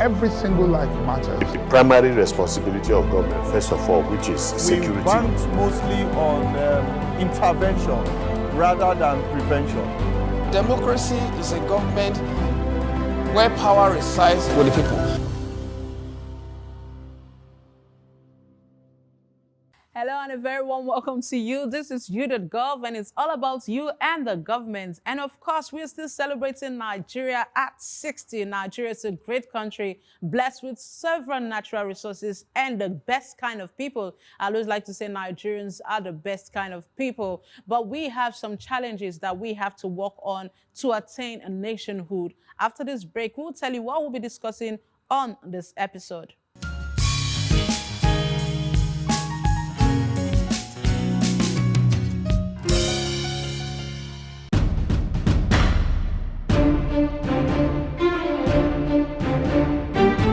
every single life matters. Primary responsibility of government, first of all, which is security. We bank mostly on intervention rather than prevention. Democracy is a government where power resides with the people. Hello and a very warm welcome to you. This is YOU.GOV and it's all about you and the government. And of course, we're still celebrating Nigeria at 60. Nigeria is a great country, blessed with several natural resources and the best kind of people. I always like to say Nigerians are the best kind of people. But we have some challenges that we have to work on to attain a nationhood. After this break, we'll tell you what we'll be discussing on this episode.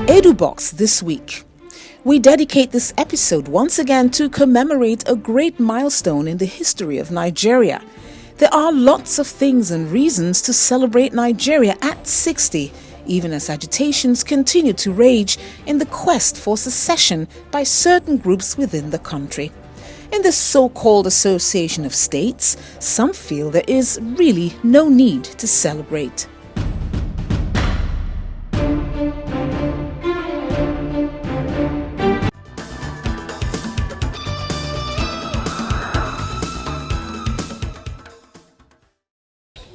EduBox this week. We dedicate this episode once again to commemorate a great milestone in the history of Nigeria. There are lots of things and reasons to celebrate Nigeria at 60, even as agitations continue to rage in the quest for secession by certain groups within the country. In this so-called Association of States, some feel there is really no need to celebrate.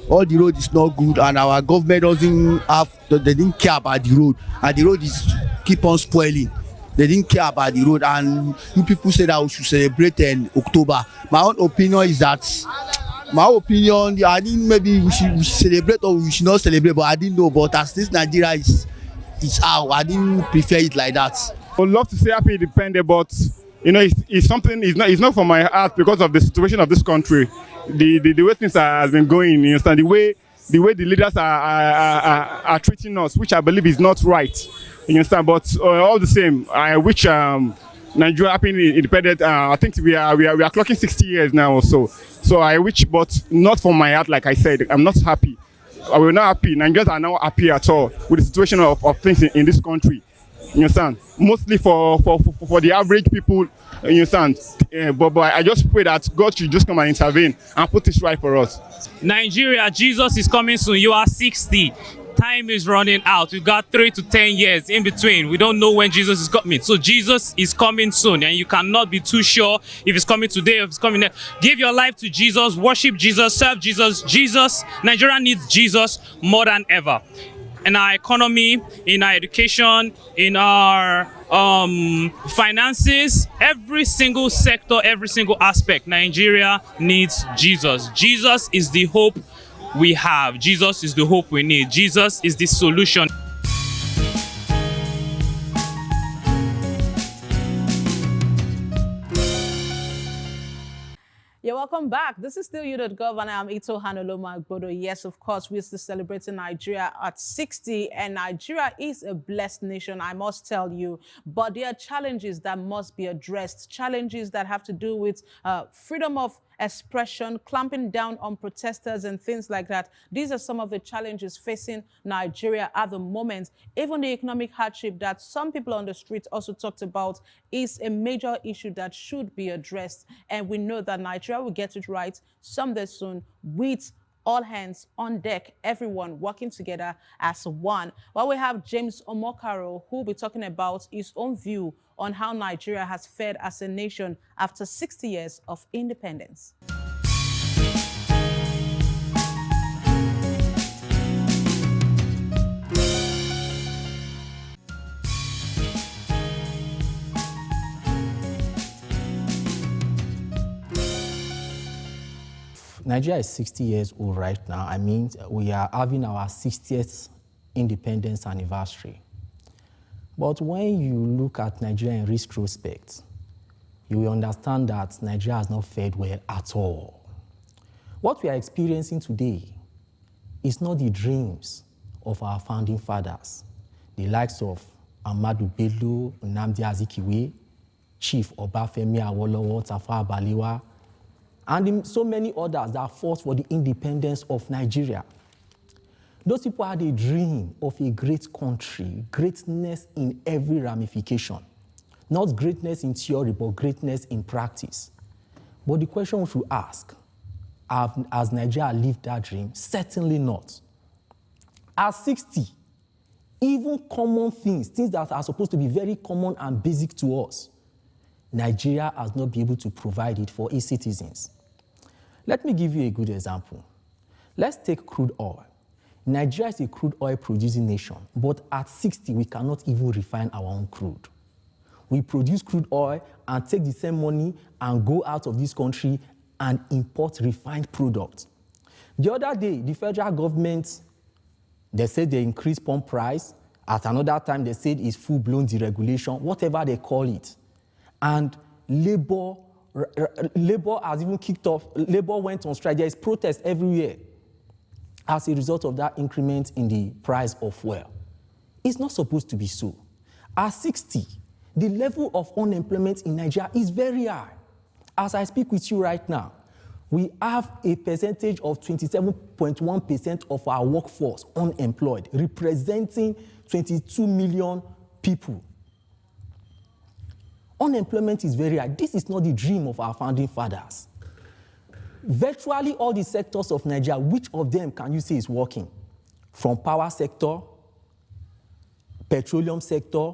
All the road is not good and our government they didn't care about the road, and the road is keep on spoiling. They didn't care about the road, and you people say that we should celebrate in October. My own opinion is that, I think maybe we should celebrate or we should not celebrate, but I didn't know. But as this Nigeria is out, I didn't prefer it like that. I would love to say happy independent, but you know, it's not for my heart because of the situation of this country. The way things have been going, you understand, the way the leaders are treating us, which I believe is not right, you understand. But all the same, I wish Nigeria happy independent. I think we are clocking 60 years now or so. So I wish, but not for my heart. Like I said, I'm not happy. We're not happy. Nigerians are not happy at all with the situation of things in this country. You understand? Mostly for the average people, you understand? But I just pray that God should just come and intervene and put this right for us. Nigeria, Jesus is coming soon. You are 60. Time is running out. We got 3 to 10 years in between. We don't know when Jesus is coming. So Jesus is coming soon, and you cannot be too sure if it's coming today or if it's coming next. Give your life to Jesus, worship Jesus, serve Jesus. Nigeria needs Jesus more than ever. In our economy, in our education, in our finances, every single sector, every single aspect, Nigeria needs Jesus. Jesus is the hope we have. Jesus is the hope we need. Jesus is the solution. Yeah, welcome back. This is still YOU.GOV and I'm Olomu-Agbodo. Yes, of course, we're still celebrating Nigeria at 60, and Nigeria is a blessed nation, I must tell you. But there are challenges that must be addressed, challenges that have to do with freedom of expression, clamping down on protesters and things like that. These are some of the challenges facing Nigeria at the moment. Even the economic hardship that some people on the street also talked about is a major issue that should be addressed. And we know that Nigeria will get it right someday soon with all hands on deck, everyone working together as one. Well, we have James OMOKARO, who will be talking about his own view on how Nigeria has fared as a nation after 60 years of independence. Nigeria is 60 years old right now. I mean, we are having our 60th independence anniversary. But when you look at Nigeria in retrospect, you will understand that Nigeria has not fared well at all. What we are experiencing today is not the dreams of our founding fathers, the likes of Ahmadu Bello, Nnamdi Azikiwe, Chief Obafemi Awolowo, Tafawa Balewa, and so many others that fought for the independence of Nigeria. Those people had a dream of a great country, greatness in every ramification. Not greatness in theory, but greatness in practice. But the question we should ask, has Nigeria lived that dream? Certainly not. At 60, even common things that are supposed to be very common and basic to us, Nigeria has not been able to provide it for its citizens. Let me give you a good example. Let's take crude oil. Nigeria is a crude oil producing nation, but at 60, we cannot even refine our own crude. We produce crude oil and take the same money and go out of this country and import refined products. The other day, the federal government, they said they increased pump price. At another time, they said it's full-blown deregulation, whatever they call it. And labor has even kicked off. Labor went on strike. There is protest everywhere as a result of that increment in the price of fuel. It's not supposed to be so. At 60, the level of unemployment in Nigeria is very high. As I speak with you right now, we have a percentage of 27.1% of our workforce unemployed, representing 22 million people. Unemployment is very high. This is not the dream of our founding fathers. Virtually all the sectors of Nigeria, which of them can you say is working? From power sector, petroleum sector,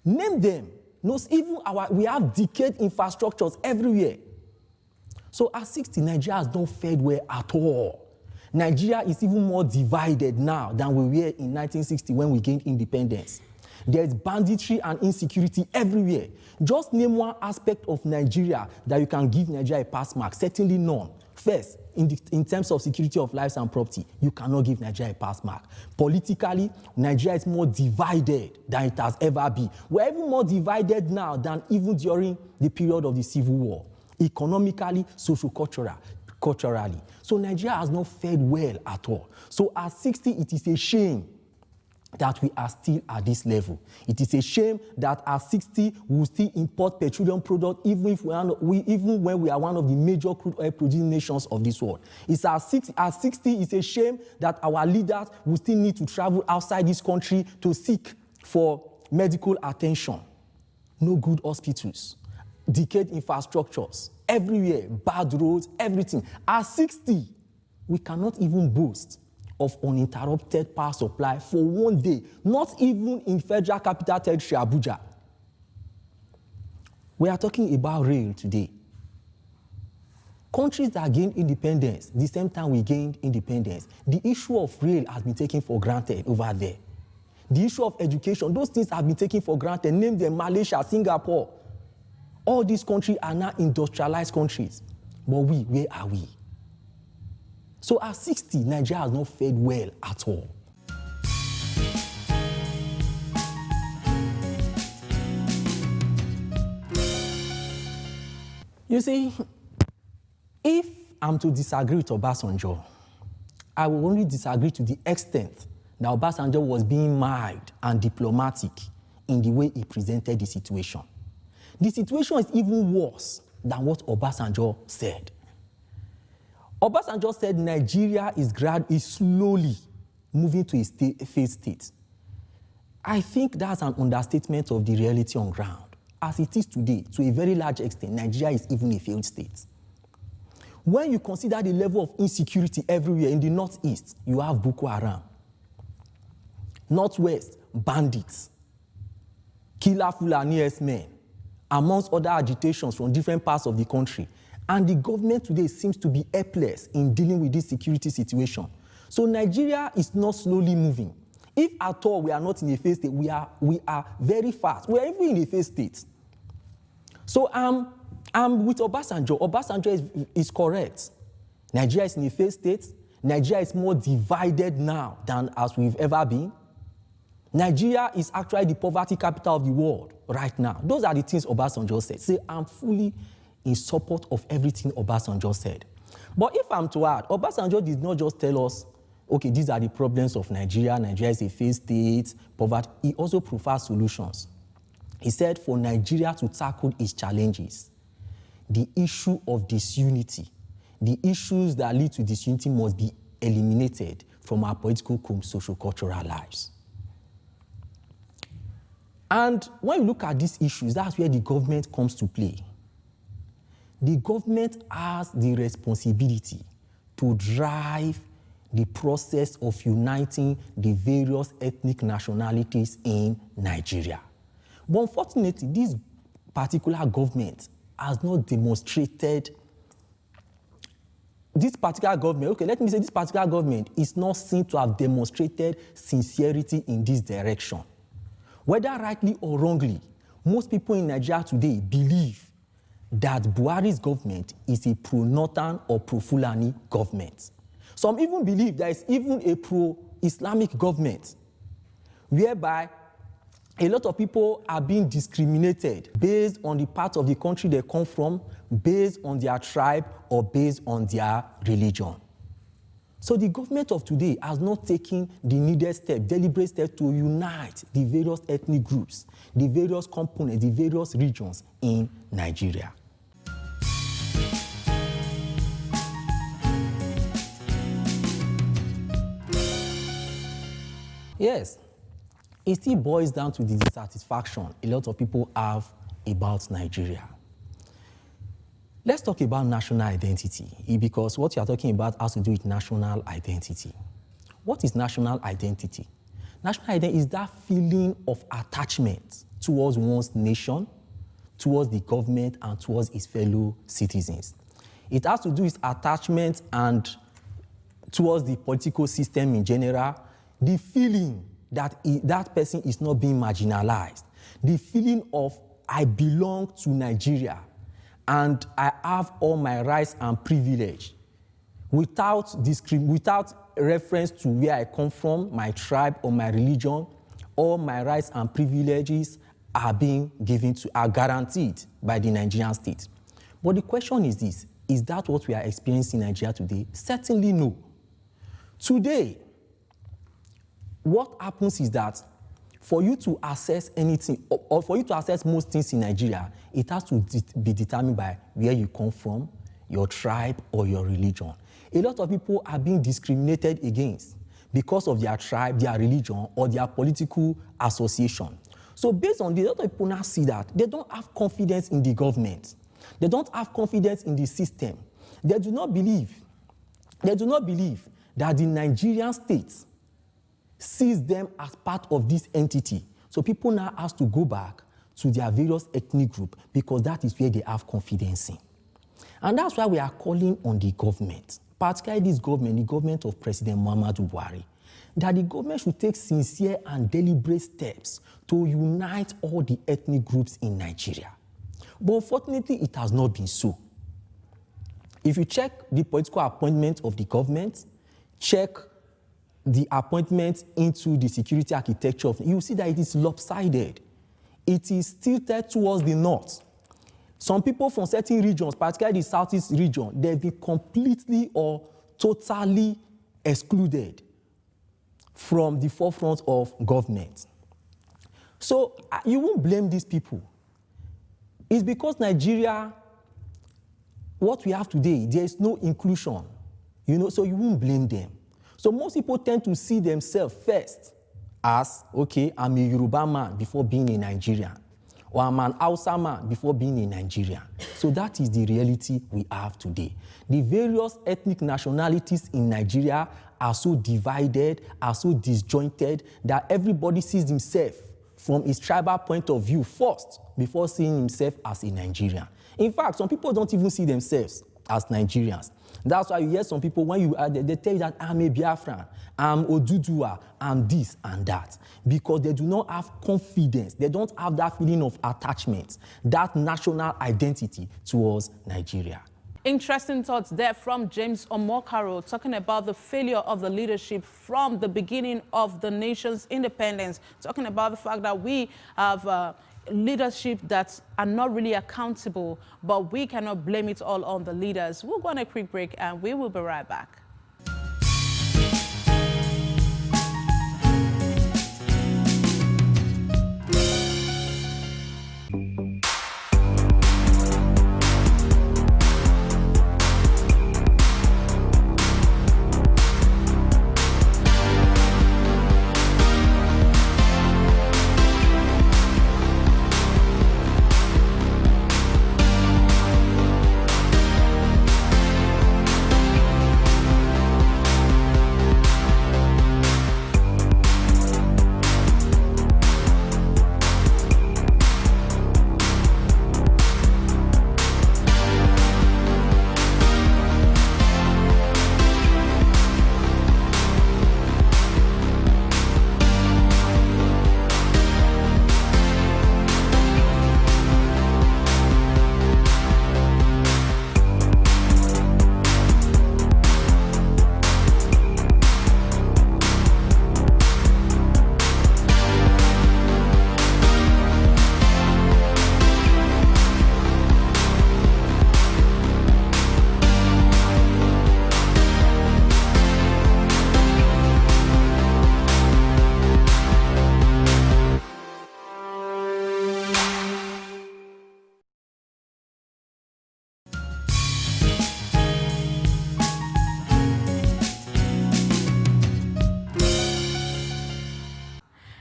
name them. We have decayed infrastructures everywhere. So at 60, Nigeria has not fared well at all. Nigeria is even more divided now than we were in 1960 when we gained independence. There's banditry and insecurity everywhere. Just name one aspect of Nigeria that you can give Nigeria a pass mark. Certainly none. First, in terms of security of lives and property, you cannot give Nigeria a pass mark. Politically, Nigeria is more divided than it has ever been. We're even more divided now than even during the period of the Civil War. Economically, socio-culturally. So Nigeria has not fared well at all. So at 60, it is a shame that we are still at this level. It is a shame that at 60, we will still import petroleum products even when we are one of the major crude oil producing nations of this world. At 60, it's a shame that our leaders will still need to travel outside this country to seek for medical attention. No good hospitals, decayed infrastructures, everywhere, bad roads, everything. At 60, we cannot even boast of uninterrupted power supply for one day, not even in Federal Capital Territory, Abuja. We are talking about rail today. Countries that gained independence, the same time we gained independence, the issue of rail has been taken for granted over there. The issue of education, those things have been taken for granted. Name them Malaysia, Singapore. All these countries are now industrialized countries. But where are we? So at 60, Nigeria has not fared well at all. You see, if I'm to disagree with Obasanjo, I will only disagree to the extent that Obasanjo was being mild and diplomatic in the way he presented the situation. The situation is even worse than what Obasanjo said. Obasanjo said Nigeria is slowly moving to a failed state. I think that's an understatement of the reality on ground. As it is today, to a very large extent, Nigeria is even a failed state. When you consider the level of insecurity everywhere in the northeast, you have Boko Haram. Northwest, bandits. Killer Fulani men, amongst other agitations from different parts of the country. And the government today seems to be helpless in dealing with this security situation. So Nigeria is not slowly moving. If at all we are not in a failed state, we are very fast. We are even in a failed state. So I'm with Obasanjo. Obasanjo is correct. Nigeria is in a failed state. Nigeria is more divided now than as we've ever been. Nigeria is actually the poverty capital of the world right now. Those are the things Obasanjo said. Say, I'm fully in support of everything Obasanjo said. But if I'm to add, Obasanjo did not just tell us, okay, these are the problems of Nigeria. Nigeria is a failed state, poverty. He also provides solutions. He said for Nigeria to tackle its challenges, the issue of disunity, the issues that lead to disunity must be eliminated from our political, social-cultural lives. And when you look at these issues, that's where the government comes to play. The government has the responsibility to drive the process of uniting the various ethnic nationalities in Nigeria. But unfortunately, this particular government has not demonstrated, this particular government is not seen to have demonstrated sincerity in this direction. Whether rightly or wrongly, most people in Nigeria today believe that Buhari's government is a pro-Northern or pro-Fulani government. Some even believe there is even a pro-Islamic government, whereby a lot of people are being discriminated based on the part of the country they come from, based on their tribe, or based on their religion. So the government of today has not taken the needed step, deliberate step to unite the various ethnic groups, the various components, the various regions in Nigeria. Yes, it still boils down to the dissatisfaction a lot of people have about Nigeria. Let's talk about national identity, because what you are talking about has to do with national identity. What is national identity? National identity is that feeling of attachment towards one's nation, towards the government, and towards its fellow citizens. It has to do with attachment and towards the political system in general, the feeling that that person is not being marginalized, the feeling of I belong to Nigeria and I have all my rights and privilege without reference to where I come from, my tribe or my religion. All my rights and privileges are guaranteed by the Nigerian state. But the question is this: is that what we are experiencing in Nigeria today? Certainly no. Today, what happens is that for you to access anything, or for you to access most things in Nigeria, it has to be determined by where you come from, your tribe, or your religion. A lot of people are being discriminated against because of their tribe, their religion, or their political association. So based on this, a lot of people now see that they don't have confidence in the government. They don't have confidence in the system. They do not believe that the Nigerian state sees them as part of this entity. So people now have to go back to their various ethnic groups because that is where they have confidence in. And that's why we are calling on the government, particularly this government, the government of President Muhammadu Buhari, that the government should take sincere and deliberate steps to unite all the ethnic groups in Nigeria. But unfortunately, it has not been so. If you check the political appointment of the government, check the appointment into the security architecture, you will see that it is lopsided. It is tilted towards the north. Some people from certain regions, particularly the southeast region, they've been completely or totally excluded from the forefront of government. So you won't blame these people. It's because Nigeria, what we have today, there is no inclusion, so you won't blame them. So most people tend to see themselves first as, okay, I'm a Yoruba man before being a Nigerian, or I'm an Hausa man before being a Nigerian. So that is the reality we have today. The various ethnic nationalities in Nigeria are so divided, are so disjointed, that everybody sees himself from his tribal point of view first before seeing himself as a Nigerian. In fact, some people don't even see themselves as Nigerians. That's why you hear some people, when they tell you that I'm a Biafran, I'm Oduduwa, I'm this and that, because they do not have confidence. They don't have that feeling of attachment, that national identity towards Nigeria. Interesting thoughts there from James OMOKARO, talking about the failure of the leadership from the beginning of the nation's independence, talking about the fact that we have leadership that are not really accountable, but we cannot blame it all on the leaders. We'll go on a quick break and we will be right back.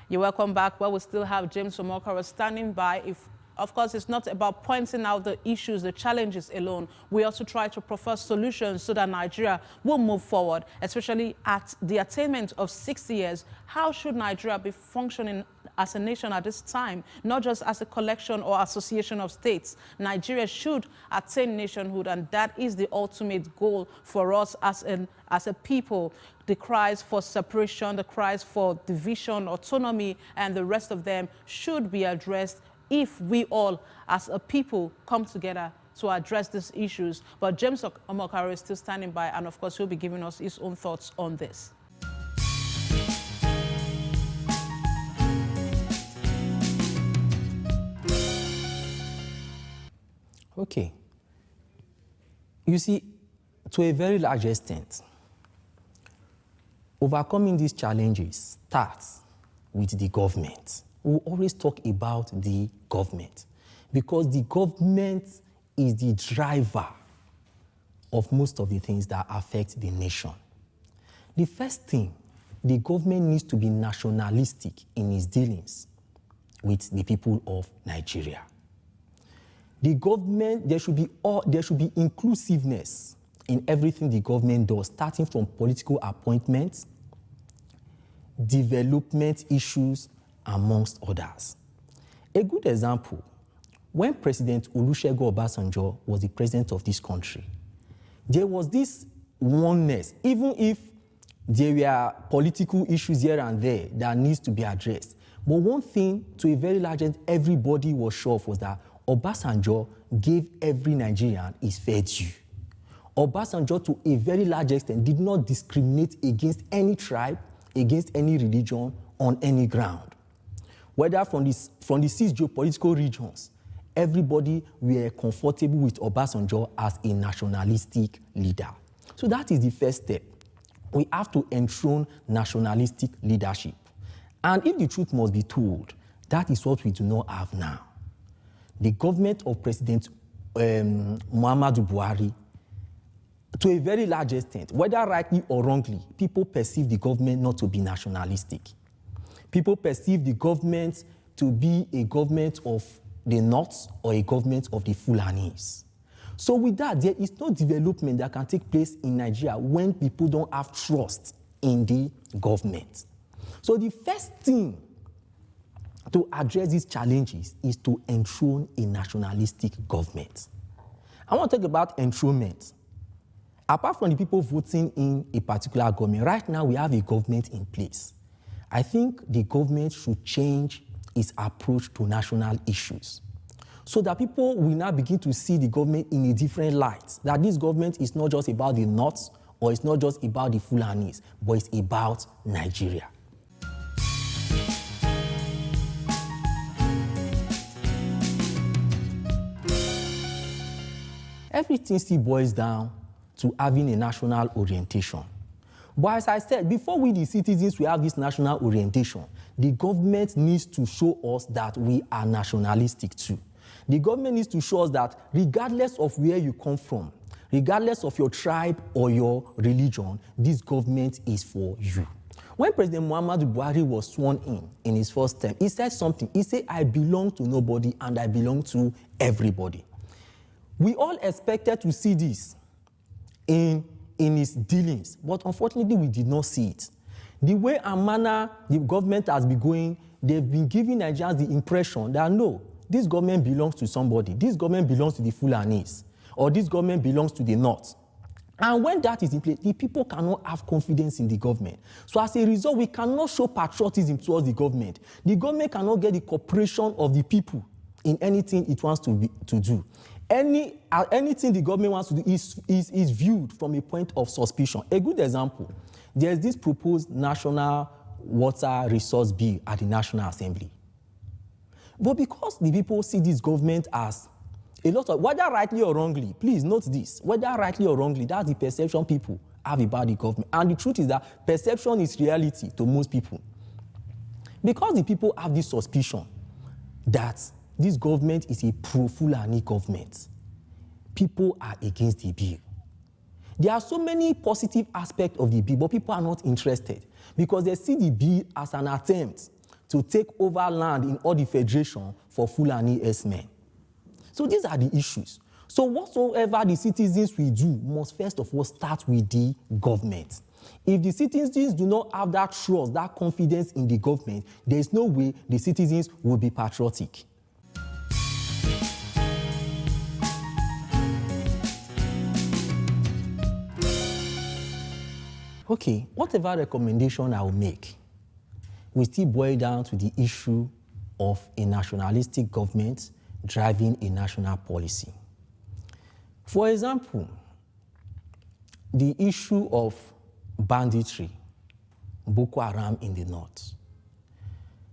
You're welcome back. Well, we still have James OMOKARO standing by. Of course, it's not about pointing out the issues, the challenges alone. We also try to prefer solutions so that Nigeria will move forward, especially at the attainment of 60 years. How should Nigeria be functioning as a nation at this time, not just as a collection or association of states? Nigeria should attain nationhood, and that is the ultimate goal for us as a people. The cries for separation, the cries for division, autonomy, and the rest of them should be addressed if we all, as a people, come together to address these issues. But James OMOKARO is still standing by, and of course, he'll be giving us his own thoughts on this. Okay. You see, to a very large extent, overcoming these challenges starts with the government. We always talk about the government because the government is the driver of most of the things that affect the nation. The first thing, the government needs to be nationalistic in its dealings with the people of Nigeria. The government, there should be inclusiveness in everything the government does, starting from political appointments, development issues, amongst others. A good example, when President Olusegun Obasanjo was the president of this country, there was this oneness, even if there were political issues here and there that needs to be addressed. But one thing, to a very large extent, everybody was sure of was that Obasanjo gave every Nigerian his fair due. Obasanjo, to a very large extent, did not discriminate against any tribe, against any religion, on any ground. Whether from the 6 geopolitical regions, everybody were comfortable with Obasanjo as a nationalistic leader. So that is the first step. We have to enthrone nationalistic leadership. And if the truth must be told, that is what we do not have now. The government of President Muhammadu Buhari, to a very large extent, whether rightly or wrongly, people perceive the government not to be nationalistic. People perceive the government to be a government of the North or a government of the Fulanis. So with that, there is no development that can take place in Nigeria when people don't have trust in the government. So the first thing to address these challenges is to enthrone a nationalistic government. I want to talk about enthronement. Apart from the people voting in a particular government, right now we have a government in place. I think the government should change its approach to national issues so that people will now begin to see the government in a different light, that this government is not just about the North or it's not just about the Fulanis, but it's about Nigeria. Everything still boils down to having a national orientation. But as I said, before we, the citizens, we have this national orientation, the government needs to show us that we are nationalistic too. The government needs to show us that regardless of where you come from, regardless of your tribe or your religion, this government is for you. When President Muhammadu Buhari was sworn in his first term, he said something. He said, I belong to nobody and I belong to everybody. We all expected to see this in his dealings, but unfortunately we did not see it. The way and manner the government has been going, they've been giving Nigerians the impression that no, this government belongs to somebody, this government belongs to the Fulanis, or this government belongs to the North. And when that is in place, the people cannot have confidence in the government. So as a result, we cannot show patriotism towards the government. The government cannot get the cooperation of the people in anything it wants to do. Anything the government wants to do is viewed from a point of suspicion. A good example, there's this proposed National Water Resource Bill at the National Assembly. But because the people see this government as a lot of, whether rightly or wrongly, please note this, whether rightly or wrongly, that's the perception people have about the government. And the truth is that perception is reality to most people. Because the people have this suspicion that this government is a pro-Fulani government, people are against the bill. There are so many positive aspects of the bill, but people are not interested because they see the bill as an attempt to take over land in all the federation for Fulani S-men. So these are the issues. So whatsoever the citizens will do must first of all start with the government. If the citizens do not have that trust, that confidence in the government, there is no way the citizens will be patriotic. Okay, whatever recommendation I will make will still boil down to the issue of a nationalistic government driving a national policy. For example, the issue of banditry, Boko Haram in the north.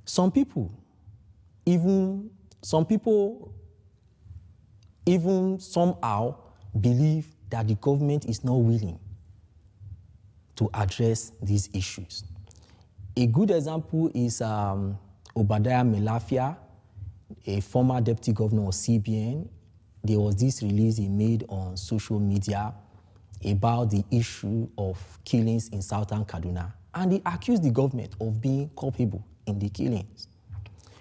Some people even somehow believe that the government is not willing to address these issues. A good example is Obadiah Melafia, a former deputy governor of CBN. There was this release he made on social media about the issue of killings in southern Kaduna, and he accused the government of being culpable in the killings.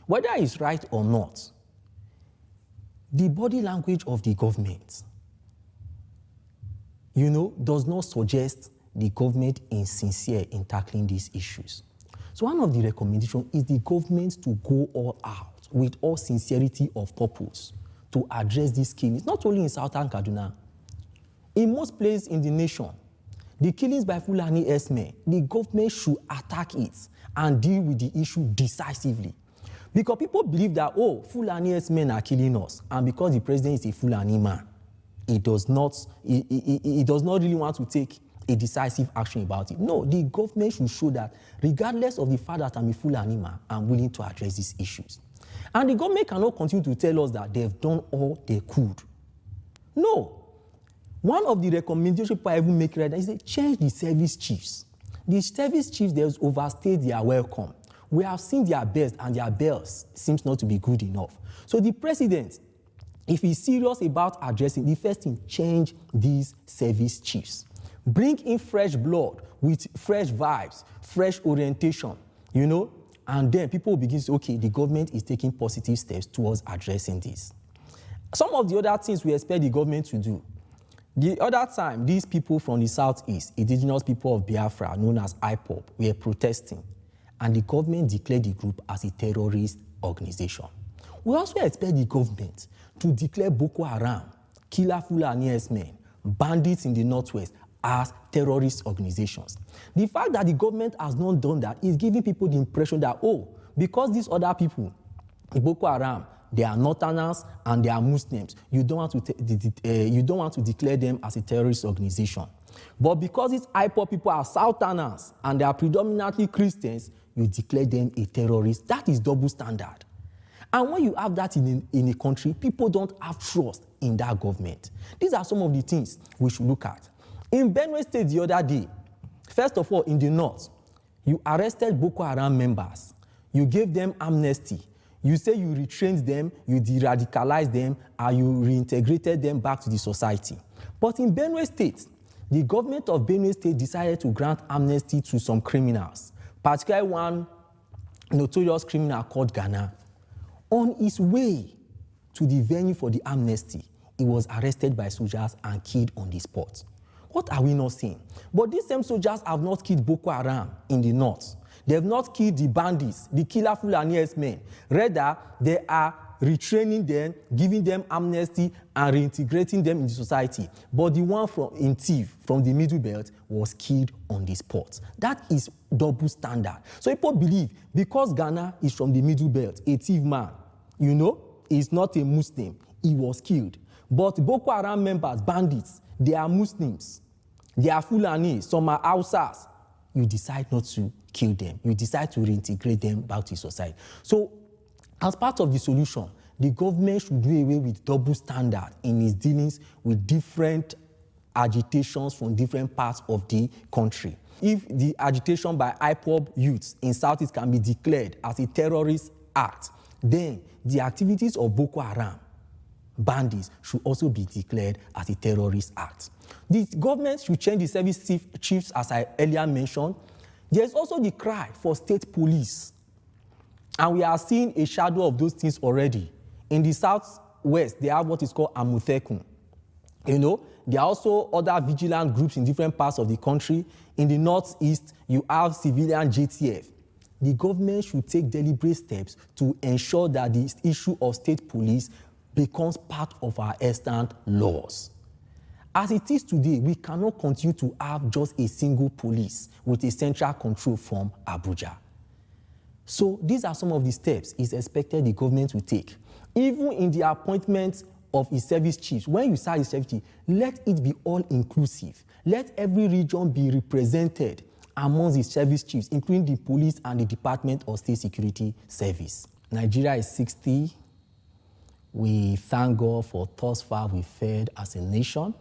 Whether it's right or not, the body language of the government, does not suggest the government is sincere in tackling these issues. So one of the recommendations is the government to go all out with all sincerity of purpose to address these killings, not only in southern Kaduna. In most places in the nation, the killings by Fulani S-men, the government should attack it and deal with the issue decisively. Because people believe that, Fulani S-men are killing us, and because the president is a Fulani man, he does not really want to take a decisive action about it. No, the government should show that regardless of the fact that I'm a Fulani man, I'm willing to address these issues. And the government cannot continue to tell us that they've done all they could. No. One of the recommendations people even make right now is they change the service chiefs. The service chiefs, they overstay their welcome. We have seen their best, and their best seems not to be good enough. So the president, if he's serious about addressing, the first thing, change these service chiefs. Bring in fresh blood with fresh vibes, fresh orientation, and then people will begin to say, okay, the government is taking positive steps towards addressing this. Some of the other things we expect the government to do. The other time, these people from the southeast, indigenous people of Biafra, known as IPOB, were protesting, and the government declared the group as a terrorist organization. We also expect the government to declare Boko Haram, Killer Fulani S-men, bandits in the northwest as terrorist organizations. The fact that the government has not done that is giving people the impression that, because these other people, the Boko Haram, they are northerners and they are Muslims, you don't want to declare them as a terrorist organization. But because these IPOB people are southerners and they are predominantly Christians, you declare them a terrorist. That is double standard. And when you have that in a country, people don't have trust in that government. These are some of the things we should look at. In Benue State the other day, first of all, in the north, you arrested Boko Haram members. You gave them amnesty. You say you retrained them, you de-radicalized them, and you reintegrated them back to the society. But in Benue State, the government of Benue State decided to grant amnesty to some criminals, particularly one notorious criminal called Ghana. On his way to the venue for the amnesty, he was arrested by soldiers and killed on the spot. What are we not seeing? But these same soldiers have not killed Boko Haram in the north. They have not killed the bandits, the killer Fulani S-men. Rather, they are retraining them, giving them amnesty, and reintegrating them in the society. But the one in Tiv, from the Middle Belt, was killed on the spot. That is double standard. So people believe, because Ghana is from the Middle Belt, a Tiv man, is not a Muslim, he was killed. But Boko Haram members, bandits, they are Muslims. They are Fulani, some are Hausas. You decide not to kill them. You decide to reintegrate them back to society. So, as part of the solution, the government should do away with double standard in its dealings with different agitations from different parts of the country. If the agitation by IPOB youths in Southeast can be declared as a terrorist act, then the activities of Boko Haram bandits should also be declared as a terrorist act. The government should change the service chiefs, as I earlier mentioned. There's also the cry for state police. And we are seeing a shadow of those things already. In the southwest, they have what is called Amotekun. You know, there are also other vigilant groups in different parts of the country. In the northeast, you have civilian JTF. The government should take deliberate steps to ensure that the issue of state police becomes part of our extant laws. As it is today, we cannot continue to have just a single police with a central control from Abuja. So these are some of the steps it's expected the government will take. Even in the appointment of its service chiefs, when you start the service chief, let it be all-inclusive. Let every region be represented amongst the service chiefs, including the police and the Department of State Security Service. Nigeria is 60. We thank God for thus far we've fared as a nation,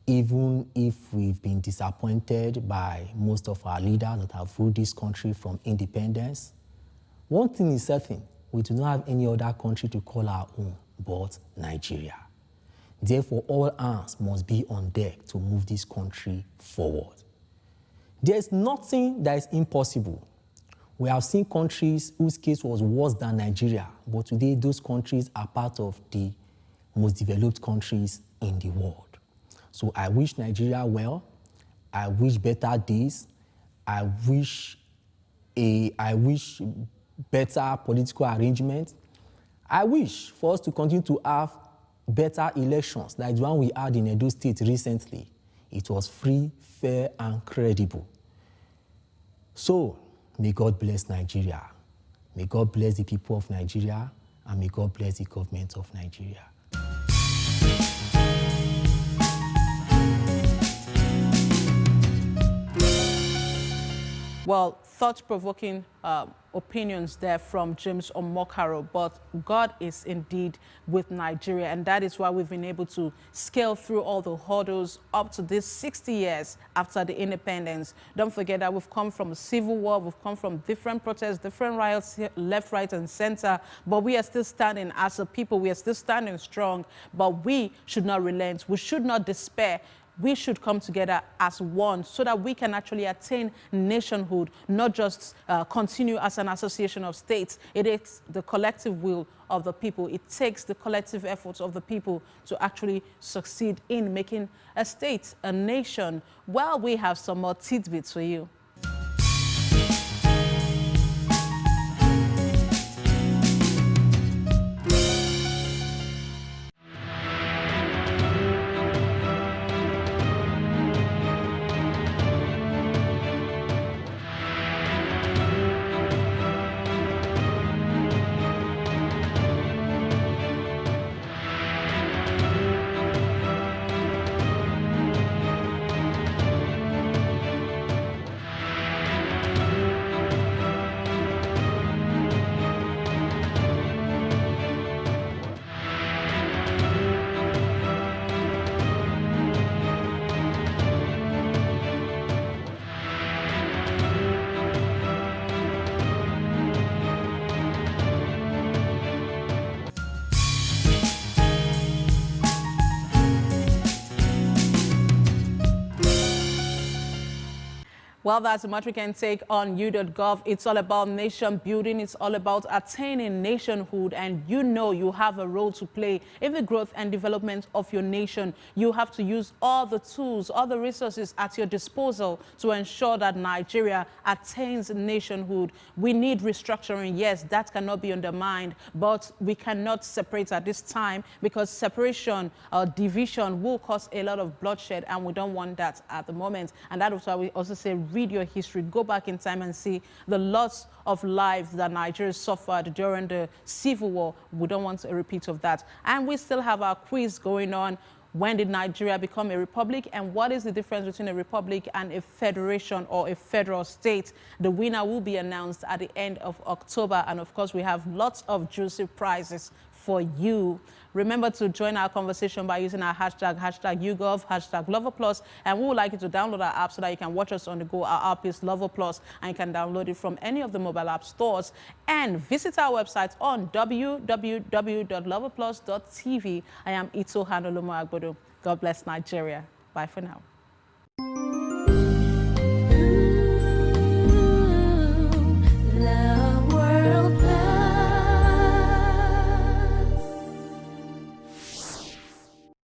even if we've been disappointed by most of our leaders that have ruled this country from independence. One thing is certain, we do not have any other country to call our own but Nigeria. Therefore, all hands must be on deck to move this country forward. There is nothing that is impossible. We have seen countries whose case was worse than Nigeria, but today those countries are part of the most developed countries in the world. So I wish Nigeria well. I wish better days. I wish better political arrangement. I wish for us to continue to have better elections like the one we had in Edo State recently. It was free, fair, and credible. So, may God bless Nigeria. May God bless the people of Nigeria, and may God bless the government of Nigeria. Well, thought-provoking opinions there from James OMOKARO, but God is indeed with Nigeria, and that is why we've been able to scale through all the hurdles up to this 60 years after the independence. Don't forget that we've come from a civil war, we've come from different protests, different riots, left, right, and center, but we are still standing as a people. We are still standing strong, but we should not relent. We should not despair. We should come together as one so that we can actually attain nationhood, not just continue as an association of states. It is the collective will of the people. It takes the collective efforts of the people to actually succeed in making a state, a nation. Well, we have some more tidbits for you. Well, that's much we can take on YOU.GOV. It's all about nation building. It's all about attaining nationhood. And you know you have a role to play in the growth and development of your nation. You have to use all the tools, all the resources at your disposal to ensure that Nigeria attains nationhood. We need restructuring. Yes, that cannot be undermined, but we cannot separate at this time because separation or division will cause a lot of bloodshed, and we don't want that at the moment. And that is why we also say read your history, go back in time and see the loss of lives that Nigeria suffered during the Civil War. We don't want a repeat of that. And we still have our quiz going on. When did Nigeria become a republic, and what is the difference between a republic and a federation or a federal state? The winner will be announced at the end of October, and of course we have lots of juicy prizes for you. Remember to join our conversation by using our hashtag #YouGov, #LoverPlus, and we would like you to download our app so that you can watch us on the go. Our app is LoverPlus, and you can download it from any of the mobile app stores. And visit our website on www.loverplus.tv. I am Olomu-Agbodo. God bless Nigeria. Bye for now.